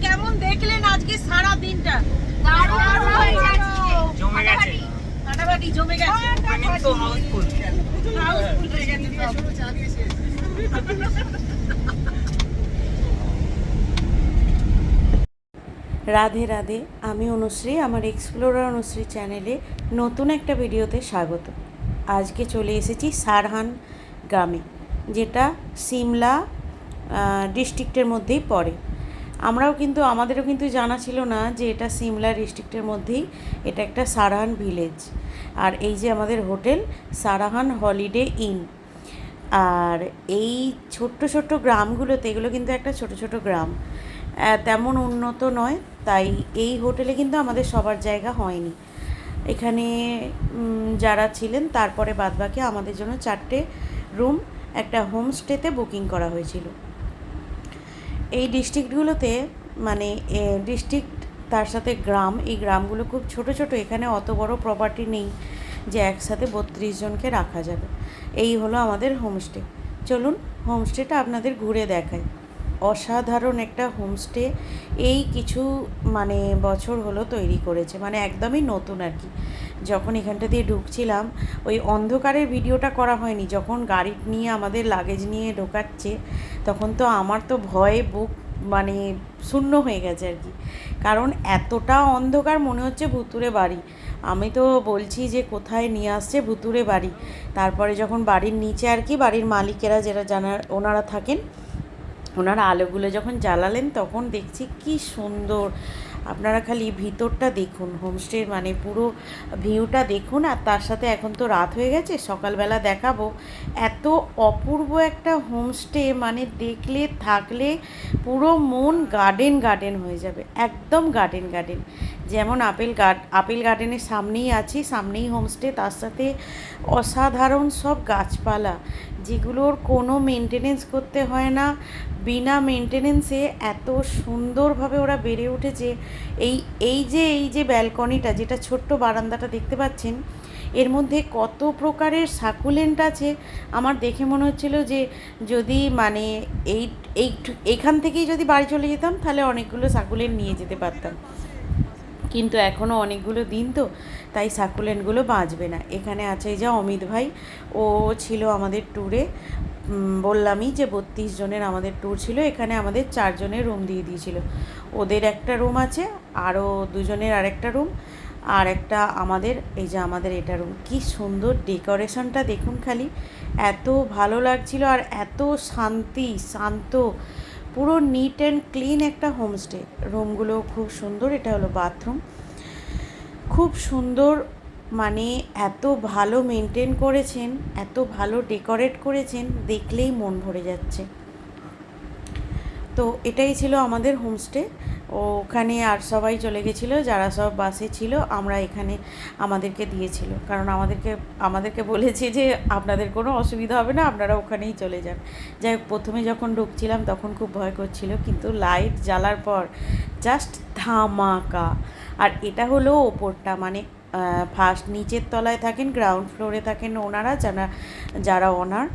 কেমন দেখলেন আজকে সারা দিনটা? জমে গেছে, ফাটাফাটি জমে গেছে, তো হাউসফুল হয়ে গেছে সব। রাধে রাধে, আমি অনুশ্রী। আমার এক্সপ্লোরার অনুশ্রী চ্যানেলে নতুন একটা ভিডিওতে স্বাগত। আজকে চলে এসেছি সারহান গ্রামে, যেটা সিমলা ডিস্ট্রিক্টের মধ্যেই পড়ে। আমাদেরও কিন্তু জানা ছিল না যে এটা সিমলা ডিস্ট্রিক্টের মধ্যেই এটা একটা সারহান ভিলেজ। আর এই যে আমাদের হোটেল সারহান হলিডে ইন। আর এই ছোট্ট ছোট্ট গ্রামগুলোতে, এগুলো কিন্তু একটা ছোট ছোট গ্রাম, তেমন উন্নত নয়, তাই এই হোটেলে কিন্তু আমাদের সবার জায়গা হয়নি। এখানে যারা ছিলেন তারপরে বাদবাকি আমাদের জন্য 4টে রুম একটা হোমস্টেতে বুকিং করা হয়েছিল। এই ডিস্ট্রিক্টগুলোতে মানে ডিস্ট্রিক্ট তার সাথে গ্রাম, এই গ্রামগুলো খুব ছোট ছোট। এখানে অত বড় প্রপার্টি নেই যে একসাথে 32 জনকে রাখা যাবে। এই হলো আমাদের হোমস্টে। চলুন হোমস্টেটা আপনাদের ঘুরে দেখাই। অসাধারণ একটা হোমস্টে, এই কিছু বছর হলো তৈরি করেছে, একদমই নতুন আর কি। যখন এখানটা দিয়ে ঢুকছিলাম, ওই অন্ধকারের ভিডিওটা করা হয়নি, যখন গাড়ি নিয়ে আমাদের লাগেজ নিয়ে ঢোকাচ্ছে তখন তো আমার তো ভয়ে বুক শূন্য হয়ে গেছে আর কি। কারণ এতটা অন্ধকার, মনে হচ্ছে ভুতুড়ে বাড়ি। আমি তো বলছি যে কোথায় নিয়ে আসছে ভুতুড়ে বাড়ি। তারপরে যখন বাড়ির নিচে আর কি বাড়ির মালিকেরা ওনারা থাকেন, ওনারা আলোগুলো যখন জ্বালালেন তখন দেখছি কি সুন্দর। আপনারা খালি ভিতরটা দেখুন, হোমস্টের পুরো ভিউটা দেখুন। আর তার সাথে এখন তো রাত হয়ে গেছে, সকালবেলা দেখাবো। এত অপূর্ব একটা হোমস্টে, দেখলে থাকলে পুরো মন গার্ডেন গার্ডেন হয়ে যাবে, একদম গার্ডেন গার্ডেন। যেমন আপেল গার্ডেনের সামনেই আছি, সামনেই হোমস্টে, তার সাথে অসাধারণ সব গাছপালা, যেগুলোর কোনো মেনটেনেন্স করতে হয় না। বিনা মেনটেনেন্সে এত সুন্দরভাবে ওরা বেড়ে উঠেছে। এই যে ব্যালকনিটা, যেটা ছোট্ট বারান্দাটা দেখতে পাচ্ছেন, এর মধ্যে কত প্রকারের সাকুলেন্ট আছে। আমার দেখে মনে হচ্ছিল যে যদি এইখান থেকেই যদি বাড়ি চলে যেতাম তাহলে অনেকগুলো সাকুলেন্ট নিয়ে যেতে পারতাম। কিন্তু এখনও অনেকগুলো দিন তো, তাই সাকুলেন্টগুলো বাঁচবে না। এখানে আছে এই যে অমিত ভাই, ও ছিল আমাদের ট্যুরে। বললামই যে 32 জনের আমাদের ট্যুর ছিল। এখানে আমাদের 4 জনের রুম দিয়ে দিয়েছিল। ওদের একটা রুম আছে, আরও 2 জনের আরেকটা রুম, আর একটা আমাদের, এই যে আমাদের এটা রুম। কি সুন্দর ডেকোরেশনটা দেখুন খালি, এত ভালো লাগছিল। আর এত শান্ত, পুরো নিট অ্যান্ড ক্লিন একটা হোমস্টে। রুমগুলো খুব সুন্দর। এটা হলো বাথরুম, খুব সুন্দর। এত ভালো মেনটেন করেছেন, এত ভালো ডেকোরেট করেছেন, দেখলেই মন ভরে যাচ্ছে। তো এটাই ছিল আমাদের হোমস্টে। ওখানে আর সবাই চলে গেছিলো, যারা সব বাসে ছিল। আমরা এখানে আমাদেরকে দিয়েছিল, কারণ আমাদেরকে বলেছে যে আপনাদের কোনো অসুবিধা হবে না, আপনারা ওখানেই চলে যান। যাই হোক, প্রথমে যখন ঢুকছিলাম তখন খুব ভয় করছিল, কিন্তু লাইট জ্বালার পর জাস্ট ধামাকা। আর এটা হলো ওপরটা, ফার্স্ট নিচের তলায় থাকেন, গ্রাউন্ড ফ্লোরে থাকেন ওনারা, যারা ওনার।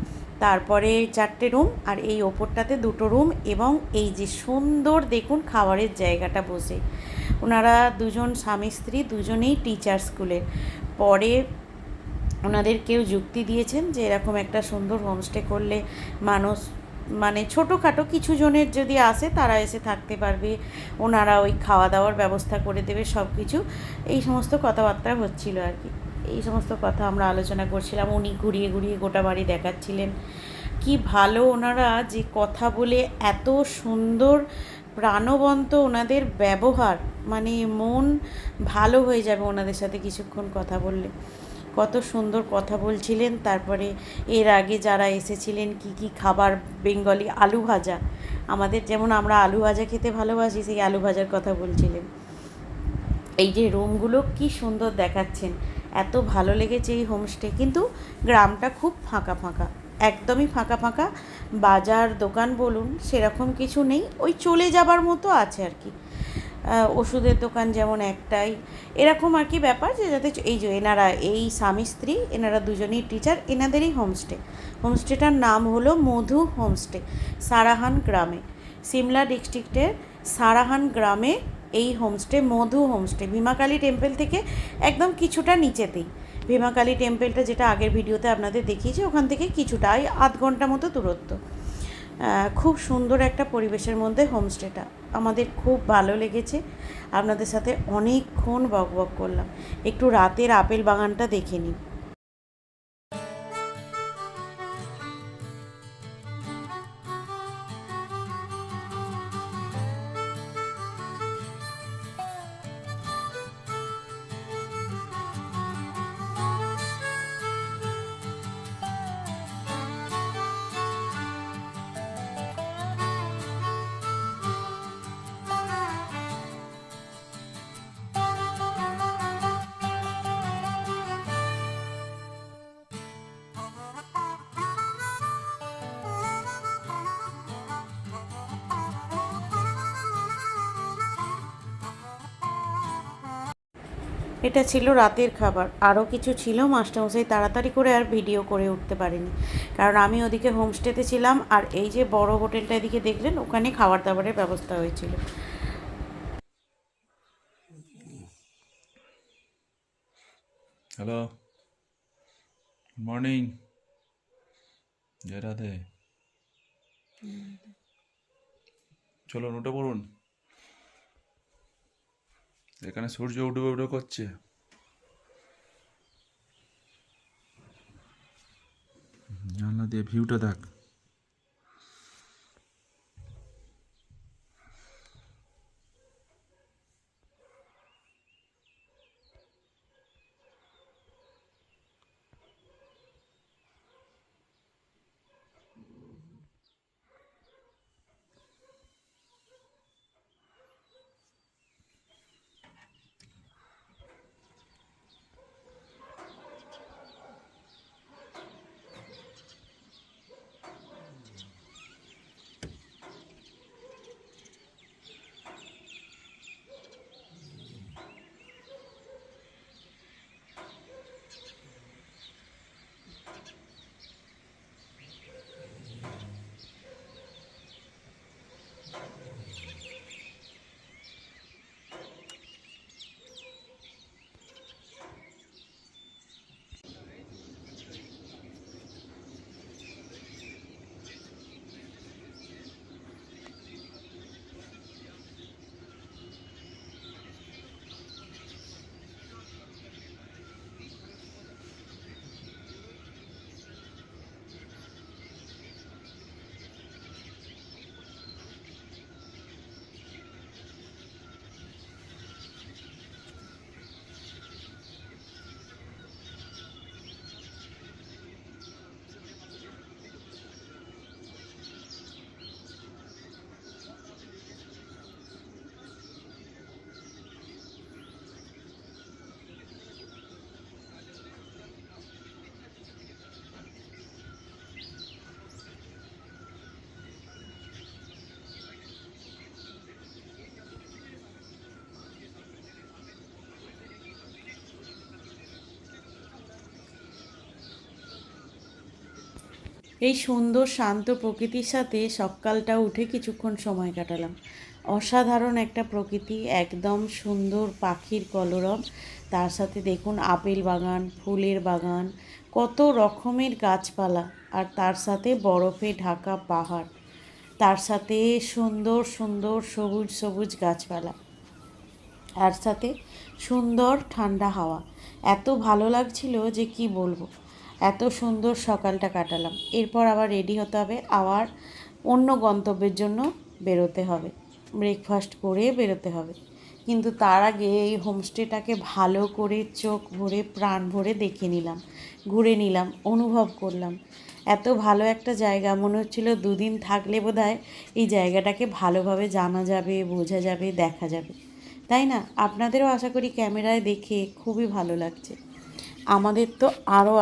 তারপরে 4টে রুম, আর এই ওপরটাতে 2টো রুম। এবং এই যে সুন্দর দেখুন খাবারের জায়গাটা বসে। ওনারা 2 জন স্বামী স্ত্রী, দুজনেই টিচার স্কুলের। পরে ওনাদের কেউ যুক্তি দিয়েছেন যে এরকম একটা সুন্দর হোমস্টে করলে মানুষ ছোটোখাটো কিছু জনের যদি আসে, তারা এসে থাকতে পারবে, ওনারা ওই খাওয়া দাওয়ার ব্যবস্থা করে দেবে, সব কিছু। এই সমস্ত কথাবার্তা হচ্ছিল আর কি। এই সমস্ত কথা আমরা আলোচনা করছিলাম। উনি ঘুরিয়ে ঘুরিয়ে গোটা বাড়ি দেখাচ্ছিলেন। কি ভালো ওনারা যে কথা বলে, এত সুন্দর প্রাণবন্ত ওনাদের ব্যবহার, মন ভালো হয়ে যাবে ওনাদের সাথে কিছুক্ষণ কথা বললে। কত সুন্দর কথা বলছিলেন। তারপরে এর আগে যারা এসেছিলেন কি কি খাবার, বেঙ্গলি আলু ভাজা, আমাদের যেমন আমরা আলু ভাজা খেতে ভালোবাসি, সেই আলু ভাজার কথা বলছিলেন। এই যে রুমগুলো কি সুন্দর দেখাচ্ছেন, এত ভালো লেগেছে এই হোমস্টে। কিন্তু গ্রামটা খুব ফাঁকা ফাঁকা, একদমই ফাঁকা ফাঁকা। বাজার দোকান বলুন সেরকম কিছু নেই, ওই চলে যাবার মতো আছে আর কি। ওষুধের দোকান যেমন একটাই, এরকম আর কি ব্যাপার। যে যাতে এই যে এনারা, এই স্বামী স্ত্রী, এনারা দুজনেই টিচার, এনাদেরই হোমস্টেটার নাম হলো মধু হোমস্টে, সারাহান গ্রামে, সিমলা ডিস্ট্রিক্টের সারাহান গ্রামে এই হোমস্টে, মধু হোমস্টে, ভীমাকালী টেম্পল থেকে একদম কিছুটা নিচেতেই। ভীমাকালী টেম্পলটা যেটা আগের ভিডিওতে আপনাদের দেখিয়েছি, ওখান থেকে কিছুটা ওই আধ ঘন্টা মতো দূরত্ব। খুব সুন্দর একটা পরিবেশের মধ্যে হোমস্টেটা, আমাদের খুব ভালো লেগেছে। আপনাদের সাথে অনেকক্ষণ বকবক করলাম। একটু রাতের আপেল বাগানটা দেখে নিই। এটা ছিল রাতের খাবার। আরও কিছু ছিল, মাস্টারমশাই তাড়াতাড়ি করে আর ভিডিও করে উঠতে পারিনি, কারণ আমি ওদিকে হোমস্টেতে ছিলাম, আর এই যে বড় হোটেলটা এদিকে দেখলেন, ওখানে খাবার দাবারের ব্যবস্থা হয়েছিল। হ্যালো, গুড মর্নিং, জয় রাধে। চলুন উঠে পড়ুন, এখানে সূর্য উঠবে উঠে করছে। জানলা দিয়ে ভিউটা দেখ। এই সুন্দর শান্ত প্রকৃতির সাথে সকালটা উঠে কিছুক্ষণ সময় কাটালাম। অসাধারণ একটা প্রকৃতি, একদম সুন্দর পাখির কলরব, তার সাথে দেখুন আপেল বাগান, ফুলের বাগান, কত রকমের গাছপালা, আর তার সাথে বরফে ঢাকা পাহাড়, তার সাথে সুন্দর সুন্দর সবুজ সবুজ গাছপালা, আর সাথে সুন্দর ঠান্ডা হাওয়া। এত ভালো লাগছিল যে কি বলবো। এত সুন্দর সকালটা কাটালাম। এরপর আবার রেডি হতে হবে, আবার অন্য গন্তব্যের জন্য বেরোতে হবে, ব্রেকফাস্ট করে বেরোতে হবে। কিন্তু তার আগে এই হোমস্টেটাকে ভালো করে চোখ ভরে প্রাণ ভরে দেখে নিলাম, ঘুরে নিলাম, অনুভব করলাম। এত ভালো একটা জায়গা, মনে হচ্ছিল দুদিন থাকলে বোধহয় এই জায়গাটাকে ভালোভাবে জানা যাবে, বোঝা যাবে, দেখা যাবে, তাই না? আপনাদেরও আশা করি ক্যামেরায় দেখে খুবই ভালো লাগছে। আমাদের তো আরও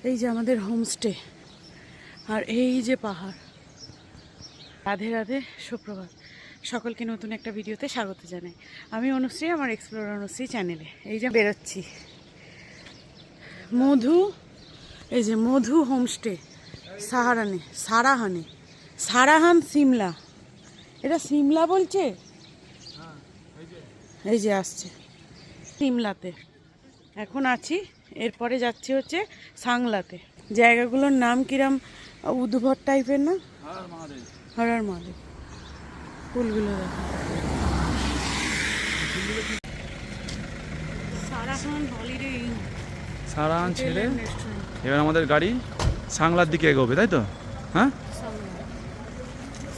এই যে আমাদের হোমস্টে, আর এই যে পাহাড়। রাধে রাধে, সুপ্রভাত, সকলকে নতুন একটা ভিডিওতে স্বাগত জানাই। আমি অনুশ্রী, আমার এক্সপ্লোর অনুশ্রী চ্যানেলে। এই যে বেরোচ্ছি মধু, এই যে মধু হোমস্টে সারাহান সিমলা। এটা সিমলা বলছে, এই যে আসছে সিমলাতে এখন আছি। এরপরে যাচ্ছি হচ্ছে সাংলাতে। জায়গাগুলোর নাম কিরম উদ্ভট টাইপের না? হর হর মহাদেব। ফুলগুলো দেখো, সারাহান হলিডে ইন। সারাহান ছেড়ে এবার আমাদের গাড়ি সাংলার দিকে এগোবে, তাই তো? হ্যাঁ,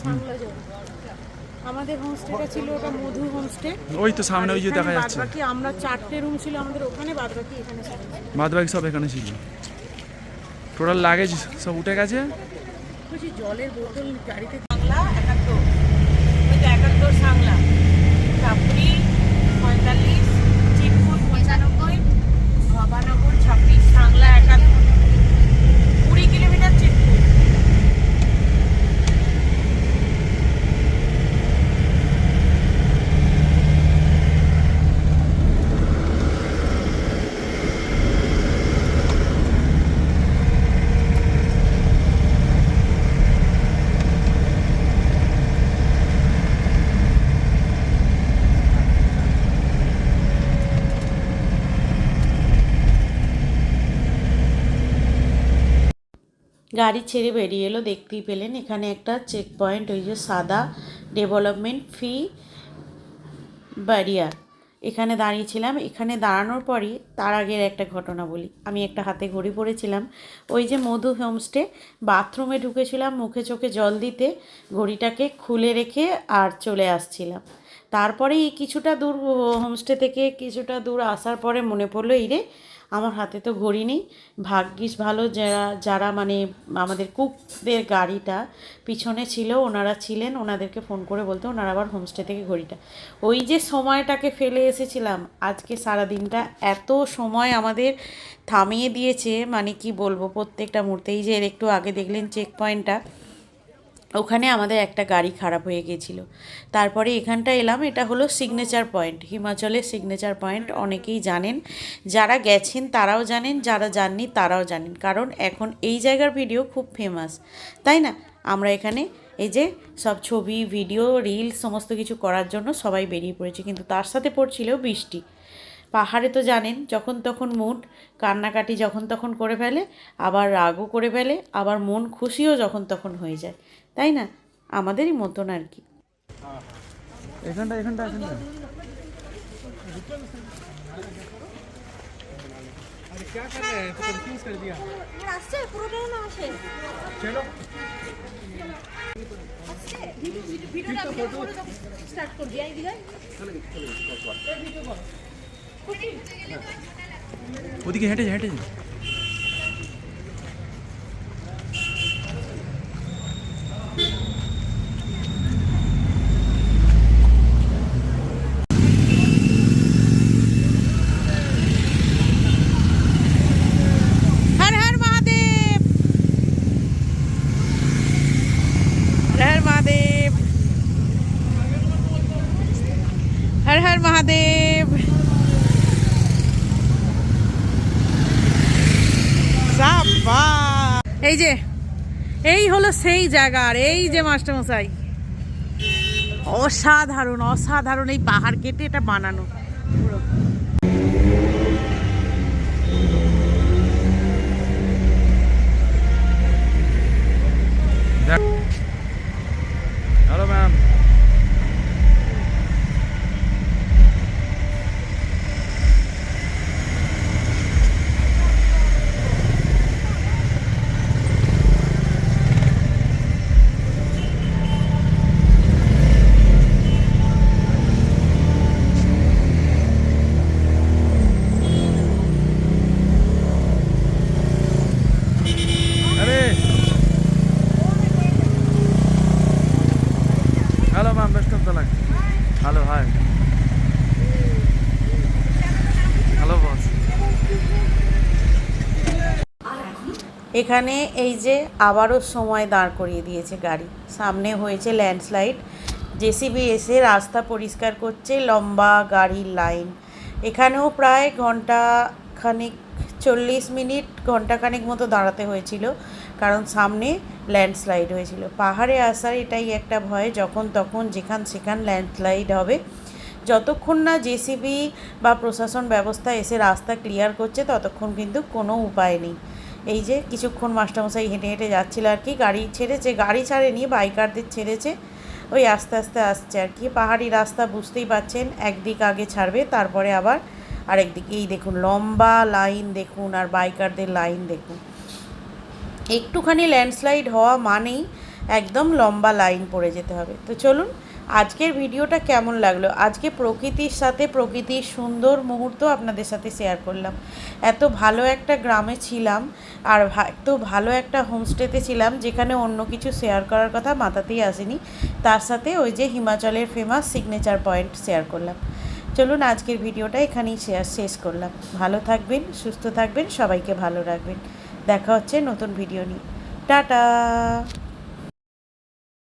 সাংলা যাবো। আমাদের হোমস্টেটা ছিল ওটা মধু হোমস্টে, ওই তো সামনে ওই যে দেখা যাচ্ছে। বাদবাকি আমরা 4টে রুম ছিল আমাদের ওখানে, বাদবাকি এখানে ছিল। বাদবাকি সব এখানে ছিল। টোটাল লাগেজ সব উঠে গেছে। বলছি জলের বোতল গাড়িতে। বাংলা 71, ওই তো 71 সাংলা, চাপড়ি 45, চিটপুর 95, ভবানগর 26, সাংলা 71, 20 কিলোমিটার চিটপুর। গাড়ি ছেড়ে বেরিয়ে এলো, দেখতেই পেলেন এখানে একটা চেক পয়েন্ট, ওই যে সাদা ডেভেলপমেন্ট ফি ব্যারিয়ার। এখানে দাঁড়িয়েছিলাম। এখানে দাঁড়ানোর পরই তার আগের একটা ঘটনা বলি। আমি একটা হাতে ঘড়ি পরেছিলাম, ওই যে মধু হোমস্টে, বাথরুমে ঢুকেছিলাম মুখে চোখে জল দিতে, ঘড়িটাকে খুলে রেখে আর চলে আসছিলাম। তারপরে এই কিছুটা দূর হোমস্টে থেকে কিছুটা দূর আসার পরে মনে পড়লো, এই রে আমার হাতে তো ঘড়ি নেই। ভাগ্যিস ভালো যারা মানে আমাদের কুকদের গাড়িটা পিছনে ছিল, ওনারা ছিলেন, ওনাদেরকে ফোন করে বলতে ওনারা আবার হোমস্টে থেকে ঘড়িটা, ওই যে সময়টাকে ফেলে এসেছিলাম। আজকে সারাদিনটা এত সময় আমাদের থামিয়ে দিয়েছে, মানে কি বলবো, প্রত্যেকটা মুহূর্তে। এই যে এর একটু আগে দেখলেন চেক পয়েন্টটা, ওখানে আমাদের একটা গাড়ি খারাপ হয়ে গিয়েছিলো। তারপরে এখানটা এলাম, এটা হলো সিগনেচার পয়েন্ট, হিমাচলের সিগনেচার পয়েন্ট। অনেকেই জানেন, যারা গেছেন তারাও জানেন, যারা যাননি তারাও জানেন, কারণ এখন এই জায়গার ভিডিও খুব ফেমাস, তাই না? আমরা এখানে এই যে সব ছবি, ভিডিও, রিলস সমস্ত কিছু করার জন্য সবাই বেরিয়ে পড়েছে, কিন্তু তার সাথে পড়ছিল বৃষ্টি। পাহাড়ে তো জানেন যখন তখন মুড, কান্নাকাটি যখন তখন করে ফেলে, আবার রাগও করে ফেলে, আবার মন খুশিও যখন তখন হয়ে যায়, তাই না? আমাদেরই মতন আর কি। এখানটা ওদিকে হেঁটে যা। हर हर महादेव, हर महादेव, हर हर महादेव। এই যে এই হলো সেই জায়গা, আর এই যে মাস্টারমশাই, অসাধারণ অসাধারণ এই পাহাড় কেটে এটা বানানো পুরো। Hello ma'am. এখানে এই যে আবারও সময় দাঁড় করিয়ে দিয়েছে গাড়ি, সামনে হয়েছে ল্যান্ডস্লাইড, জেসিবি এসে রাস্তা পরিষ্কার করছে, লম্বা গাড়ির লাইন। এখানেও প্রায় ঘন্টাখানেক 40 মিনিট ঘন্টাখানেক মতো দাঁড়াতে হয়েছিল, কারণ সামনে ল্যান্ডস্লাইড হয়েছিল। পাহাড়ে আসার এটাই একটা ভয়, যখন তখন যেখান সেখান ল্যান্ডস্লাইড হবে। যতক্ষণ না জেসিবি বা প্রশাসন ব্যবস্থা এসে রাস্তা ক্লিয়ার করছে ততক্ষণ কিন্তু কোনো উপায় নেই। এই যে কিছুক্ষণ মাস্টারমশাই হেঁটে হেঁটে যাচ্ছিল আর কি, গাড়ি ছেড়েছে, গাড়ি ছাড়েনি, বাইকারদের ছেড়েছে, ওই আস্তে আস্তে আসছে আর কি। পাহাড়ি রাস্তা বুঝতেই পারছেন, একদিক আগে ছাড়বে তারপরে আবার আরেক দিক। এই দেখুন লম্বা লাইন দেখুন, আর বাইকারদের লাইন দেখুন। একটুখানি ল্যান্ডস্লাইড হওয়া মানেই একদম লম্বা লাইন পড়ে যেতে হবে। তো চলুন, আজকের ভিডিওটা কেমন লাগলো, আজকে প্রকৃতির সাথে প্রকৃতির সুন্দর মুহূর্ত আপনাদের সাথে শেয়ার করলাম। এত ভালো একটা গ্রামে ছিলাম, আর এত ভালো একটা হোমস্টেতে ছিলাম যেখানে অন্য কিছু শেয়ার করার কথা মাথাতেই আসেনি, তার সাথে ওই যে হিমাচলের ফেমাস সিগনেচার পয়েন্ট শেয়ার করলাম। চলুন আজকের ভিডিওটা এখানেই শেষ করলাম। ভালো থাকবেন, সুস্থ থাকবেন, সবাইকে ভালো রাখবেন। দেখা হচ্ছে নতুন ভিডিও নিয়ে। টাটা।